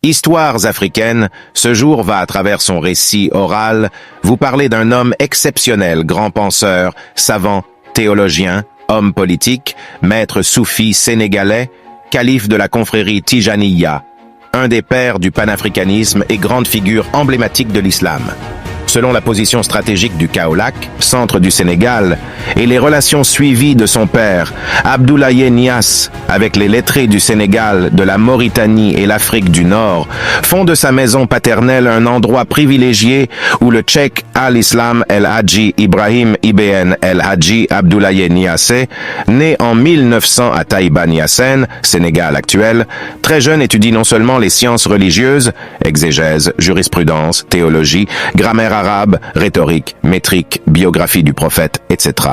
Histoires africaines, ce jour va à travers son récit oral vous parler d'un homme exceptionnel, grand penseur, savant, théologien, homme politique, maître soufi sénégalais, calife de la confrérie Tijaniya, un des pères du panafricanisme et grande figure emblématique de l'islam. Selon la position stratégique du Kaolack, centre du Sénégal, et les relations suivies de son père, Abdoulaye Niasse, avec les lettrés du Sénégal, de la Mauritanie et l'Afrique du Nord, font de sa maison paternelle un endroit privilégié où le Cheikh al-Islam el-Hadji Ibrahim Ibn el-Hadji Abdoulaye Niasse, né en 1900 à Taïba Niassène, Sénégal actuel, très jeune étudie non seulement les sciences religieuses, exégèse, jurisprudence, théologie, grammaire arabe, rhétorique, métrique, biographie du prophète, etc.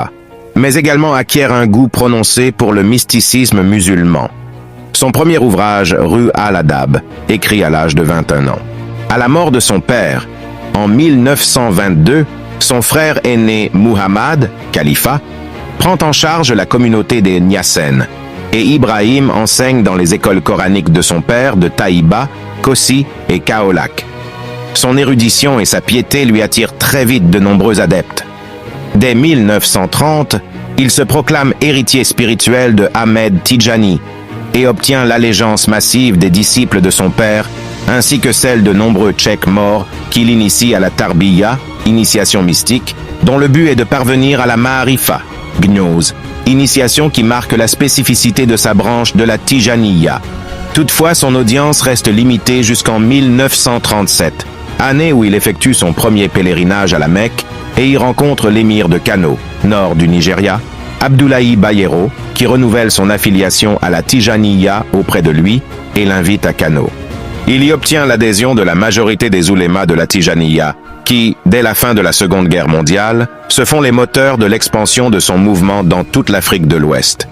Mais également acquiert un goût prononcé pour le mysticisme musulman. Son premier ouvrage, Rue al-Adab, écrit à l'âge de 21 ans. À la mort de son père, en 1922, son frère aîné Muhammad, Khalifa, prend en charge la communauté des Niassènes, et Ibrahim enseigne dans les écoles coraniques de son père de Taïba, Kossi et Kaolack. Son érudition et sa piété lui attirent très vite de nombreux adeptes. Dès 1930, il se proclame héritier spirituel de Ahmed Tidjani et obtient l'allégeance massive des disciples de son père, ainsi que celle de nombreux Tchèques morts qui l'initient à la Tarbiya, initiation mystique, dont le but est de parvenir à la Ma'arifa, gnose, initiation qui marque la spécificité de sa branche de la Tijaniya. Toutefois, son audience reste limitée jusqu'en 1937, année où il effectue son premier pèlerinage à la Mecque et y rencontre l'émir de Kano, nord du Nigeria, Abdoulaye Bayero, qui renouvelle son affiliation à la Tijaniya auprès de lui et l'invite à Kano. Il y obtient l'adhésion de la majorité des oulémas de la Tijaniya, qui, dès la fin de la Seconde Guerre mondiale, se font les moteurs de l'expansion de son mouvement dans toute l'Afrique de l'Ouest.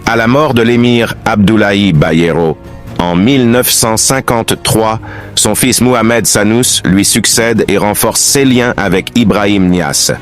À la mort de l'émir Abdoulaye Bayero, en 1953, son fils Mohamed Sanous lui succède et renforce ses liens avec Ibrahim Niasse.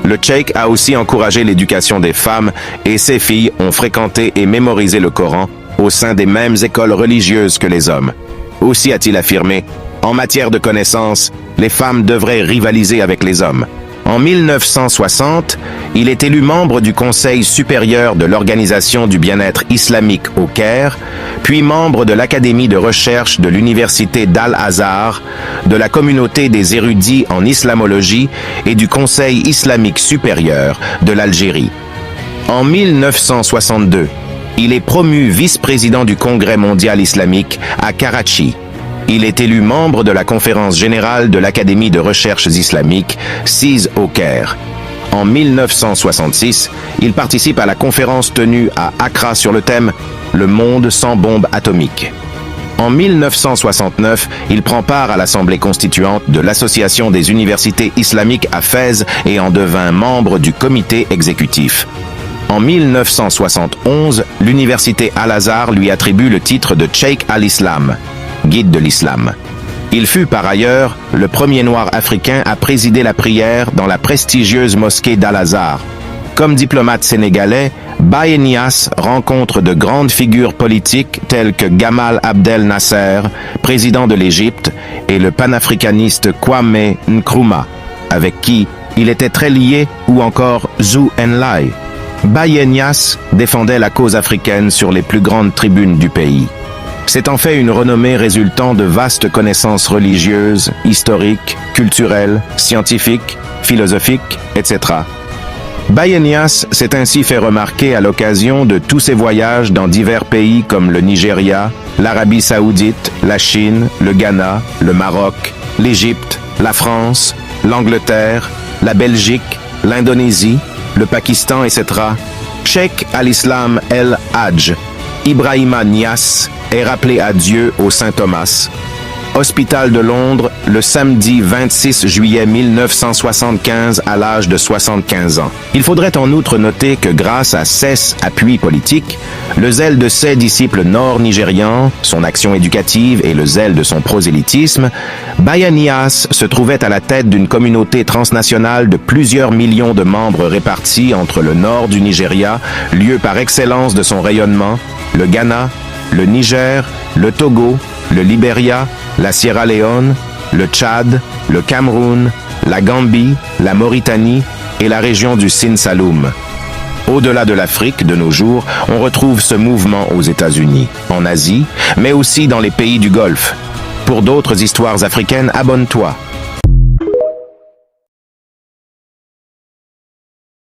Le Cheikh a aussi encouragé l'éducation des femmes et ses filles ont fréquenté et mémorisé le Coran au sein des mêmes écoles religieuses que les hommes. Aussi a-t-il affirmé, en matière de connaissances, les femmes devraient rivaliser avec les hommes. En 1960, il est élu membre du Conseil supérieur de l'Organisation du bien-être islamique au Caire, puis membre de l'Académie de recherche de l'Université d'Al-Azhar, de la communauté des érudits en islamologie et du Conseil islamique supérieur de l'Algérie. En 1962, il est promu vice-président du Congrès mondial islamique à Karachi. Il est élu membre de la conférence générale de l'Académie de recherches islamiques, CIS au Caire. En 1966, il participe à la conférence tenue à Accra sur le thème « Le monde sans bombe atomique ». En 1969, il prend part à l'Assemblée constituante de l'Association des universités islamiques à Fès et en devint membre du comité exécutif. En 1971, l'université Al-Azhar lui attribue le titre de Cheikh al-Islam, guide de l'islam. Il fut par ailleurs le premier noir africain à présider la prière dans la prestigieuse mosquée d'Al-Azhar. Comme diplomate sénégalais, Baye Niasse rencontre de grandes figures politiques telles que Gamal Abdel Nasser, président de l'Égypte, et le panafricaniste Kwame Nkrumah, avec qui il était très lié, ou encore Zhou Enlai. Baye Niasse défendait la cause africaine sur les plus grandes tribunes du pays. C'est en fait une renommée résultant de vastes connaissances religieuses, historiques, culturelles, scientifiques, philosophiques, etc. Baye Niasse s'est ainsi fait remarquer à l'occasion de tous ses voyages dans divers pays comme le Nigeria, l'Arabie Saoudite, la Chine, le Ghana, le Maroc, l'Égypte, la France, l'Angleterre, la Belgique, l'Indonésie, le Pakistan, etc. Cheikh al-Islam el-Hadj Ibrahima Niasse est rappelé à Dieu au Saint-Thomas, hôpital de Londres, le samedi 26 juillet 1975 à l'âge de 75 ans. Il faudrait en outre noter que grâce à ses appuis politiques, le zèle de ses disciples nord-nigérians, son action éducative et le zèle de son prosélytisme, Baye Niasse se trouvait à la tête d'une communauté transnationale de plusieurs millions de membres répartis entre le nord du Nigeria, lieu par excellence de son rayonnement, le Ghana, le Niger, le Togo, le Libéria, la Sierra Leone, le Tchad, le Cameroun, la Gambie, la Mauritanie et la région du Sine Saloum. Au-delà de l'Afrique, de nos jours, on retrouve ce mouvement aux États-Unis, en Asie, mais aussi dans les pays du Golfe. Pour d'autres histoires africaines, abonne-toi.